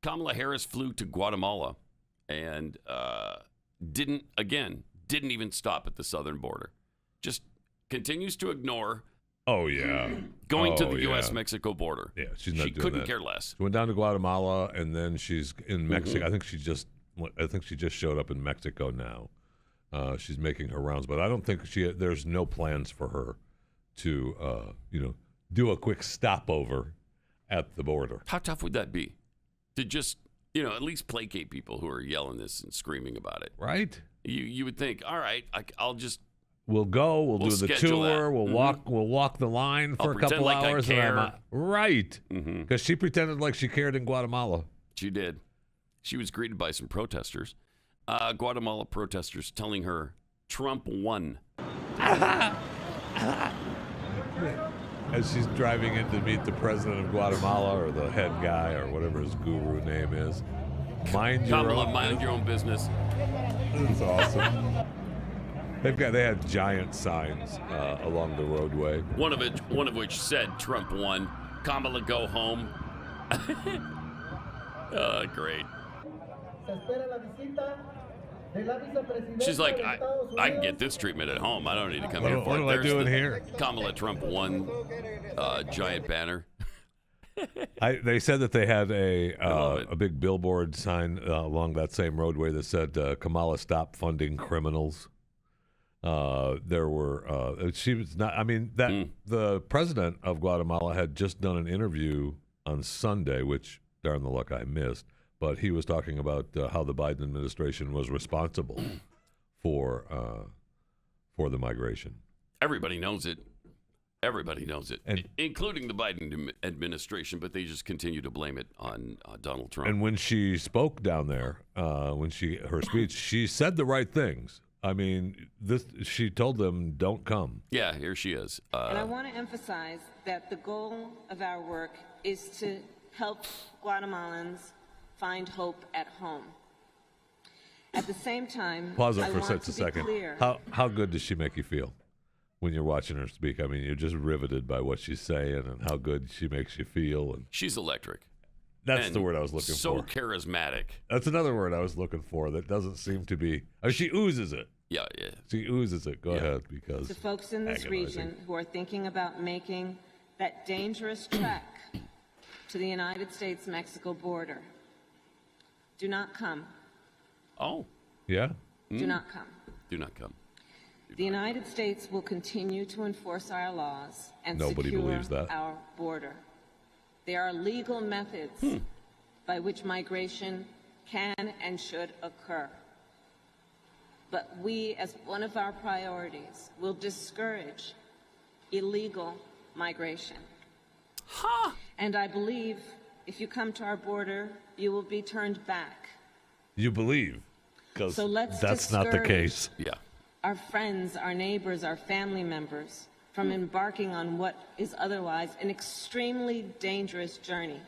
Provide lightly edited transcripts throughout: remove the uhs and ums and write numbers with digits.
Kamala Harris flew to Guatemala and didn't even stop at the southern border. Just continues to ignore. Oh yeah, going to the U.S.-Mexico border. Yeah, she's not. She couldn't care less. She went down to Guatemala and then she's in Mexico. I think she just showed up in Mexico now. She's making her rounds, but I don't think there's no plans for her to do a quick stopover at the border. How tough would that be to just at least placate people who are yelling this and screaming about it? Right. You would think, all right, I'll just. We'll go. We'll do the tour. That. We'll walk. We'll walk the line for a couple hours. Right. Because she pretended like she cared in Guatemala. She did. She was greeted by some protesters. Guatemala protesters telling her Trump won. As she's driving in to meet the president of Guatemala or the head guy or whatever his guru name is. Mind your own business. That's awesome. They had giant signs along the roadway. One of which said Trump won. Kamala, go home. Great. She's like, I can get this treatment at home. I don't need to come here for it. What am I doing here? Kamala Trump won giant banner. They said that they had a big billboard sign along that same roadway that said, Kamala, stop funding criminals. There were she was not. I mean the president of Guatemala had just done an interview on Sunday, which darn the luck I missed. But he was talking about how the Biden administration was responsible for the migration. Everybody knows it. Everybody knows it, including the Biden administration. But they just continue to blame it on Donald Trump. And when she spoke down there, her speech, she said the right things. I mean, she told them, don't come. Yeah, here she is. And I want to emphasize that the goal of our work is to help Guatemalans find hope at home. At the same time, pause it for a second. How good does she make you feel when you're watching her speak? I mean, you're just riveted by what she's saying and how good she makes you feel. And she's electric. That's the word I was looking for. So charismatic. That's another word I was looking for that doesn't seem to be. She oozes it. Yeah. She oozes it. Go ahead, because to folks in this region who are thinking about making that dangerous trek to the United States-Mexico border, do not come. Oh. Yeah? Do not come. Do not come. The United States will continue to enforce our laws and Nobody secure believes that. Our border. There are legal methods by which migration can and should occur. But we, as one of our priorities, will discourage illegal migration. And I believe if you come to our border, you will be turned back. You believe? Because that's not the case. Yeah. Our friends, our neighbors, our family members from embarking on what is otherwise an extremely dangerous journey,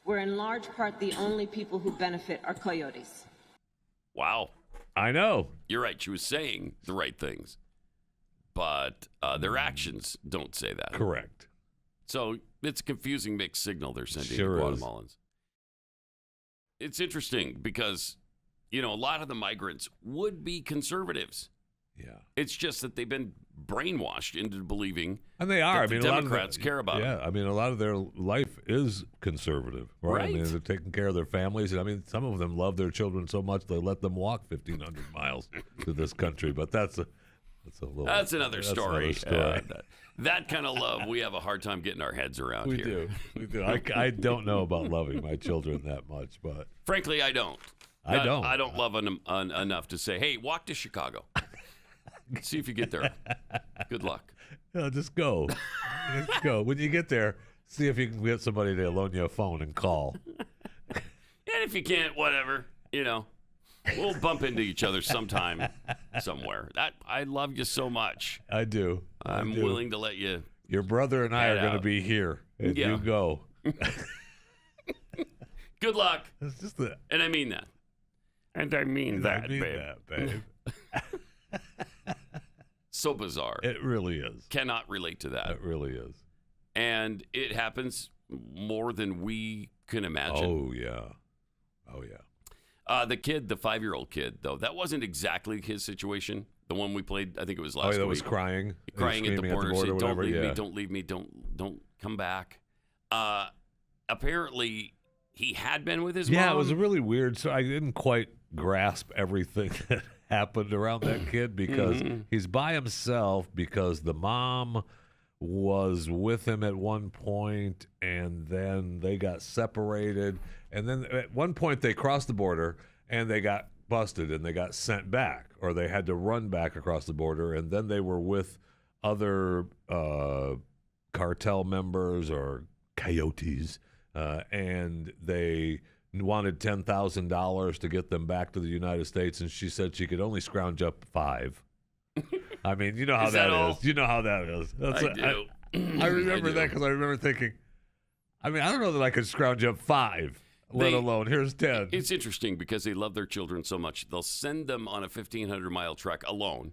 where in large part the only people who benefit are coyotes. Wow. I know. You're right. She was saying the right things, but their actions don't say that. Correct. So it's a confusing mixed signal they're sending to Guatemalans. It's interesting because, a lot of the migrants would be conservatives. Yeah. It's just that they've been brainwashed into believing and they are. that the Democrats care about them. Yeah, I mean, a lot of their life is conservative, right? I mean, they're taking care of their families. And I mean, some of them love their children so much they let them walk 1,500 miles to this country. But that's another story. That kind of love, we have a hard time getting our heads around here. We do. I don't know about loving my children that much, but frankly, I don't. I don't love them enough to say, "Hey, walk to Chicago." See if you get there. Good luck. No, just go. Just go. When you get there, see if you can get somebody to loan you a phone and call. And if you can't, whatever. We'll bump into each other sometime, somewhere. I love you so much. I do. I'm willing to let you. Your brother and I are going to be here, and you go. Good luck. It's just and I mean that. And I mean that, babe. So bizarre. It really is. Cannot relate to that. It really is. And it happens more than we can imagine. Oh, yeah. The kid, the 5-year-old kid, though, that wasn't exactly his situation. The one we played, I think it was last week. Oh, that was crying? Crying at the border, saying, whatever, don't leave me, don't come back. Apparently, he had been with his mom. Yeah, it was really weird. So I didn't quite grasp everything that happened around that kid because he's by himself because the mom was with him at one point and then they got separated. And then at one point they crossed the border and they got busted and they got sent back, or they had to run back across the border. And then they were with other cartel members or coyotes, and they wanted $10,000 to get them back to the United States, and she said she could only scrounge up 5. I mean, you know how that is. You know how that is. I remember that because I remember thinking, I mean, I don't know that I could scrounge up 5, let alone here's 10. It's interesting because they love their children so much. They'll send them on a 1,500-mile trek alone,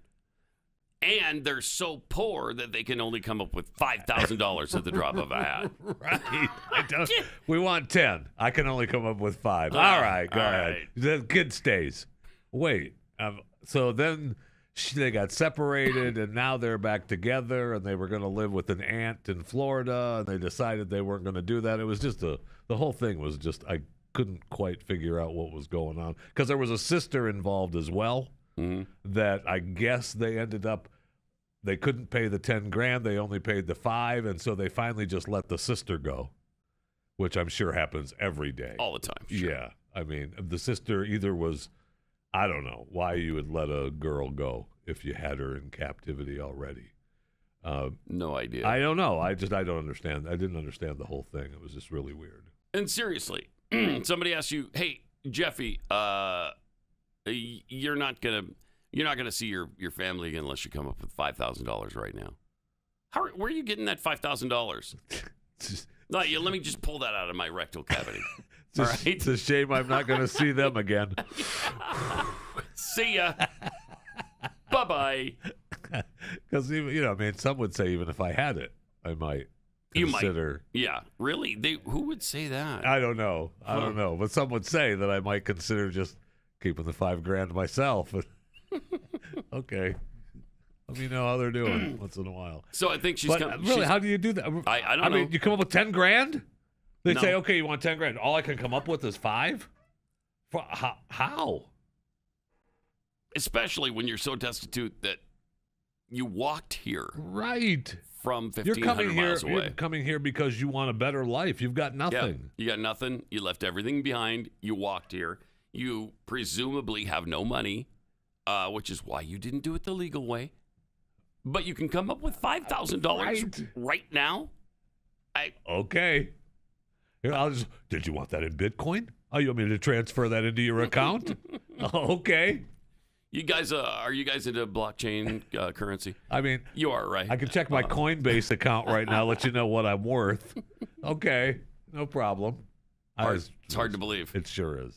and they're so poor that they can only come up with $5,000 at the drop of a hat. Right. We want 10. I can only come up with 5. All right, go ahead. Right. The kid stays. Wait. So then they got separated, and now they're back together, and they were going to live with an aunt in Florida, and they decided they weren't going to do that. It was just the whole thing was just, I couldn't quite figure out what was going on because there was a sister involved as well. That I guess they ended up, they couldn't pay the $10,000, they only paid the 5, and so they finally just let the sister go, which I'm sure happens every day. All the time. Sure. Yeah. I mean, the sister either was, I don't know why you would let a girl go if you had her in captivity already. No idea. I don't know. I don't understand. I didn't understand the whole thing. It was just really weird. And seriously, somebody asks you, hey, Jeffy, you're not gonna see your family again unless you come up with $5,000 right now. Where are you getting that $5,000? Let me just pull that out of my rectal cavity. All right? It's a shame I'm not going to see them again. See ya. Bye-bye. Because I mean, some would say even if I had it, I might consider. Yeah, really? Who would say that? I don't know. I don't know. But some would say that I might consider just keeping the $5,000 myself. Okay. Let me know how they're doing once in a while. So I think really, how do you do that? I don't know. I mean, you come up with $10,000? They No. say, okay, you want $10,000. All I can come up with is 5? How? Especially when you're so destitute that you walked here. Right. From 1,500 miles away. You're coming here because you want a better life. You've got nothing. Yeah, you got nothing. You left everything behind. You walked here. You presumably have no money, which is why you didn't do it the legal way. But you can come up with $5,000 right now. Okay. Here, did you want that in Bitcoin? Oh, you want me to transfer that into your account? Okay. You guys, are you guys into blockchain currency? I mean, you are, right? I can check my Coinbase account right now, let you know what I'm worth. Okay, no problem. It's hard to believe. It sure is.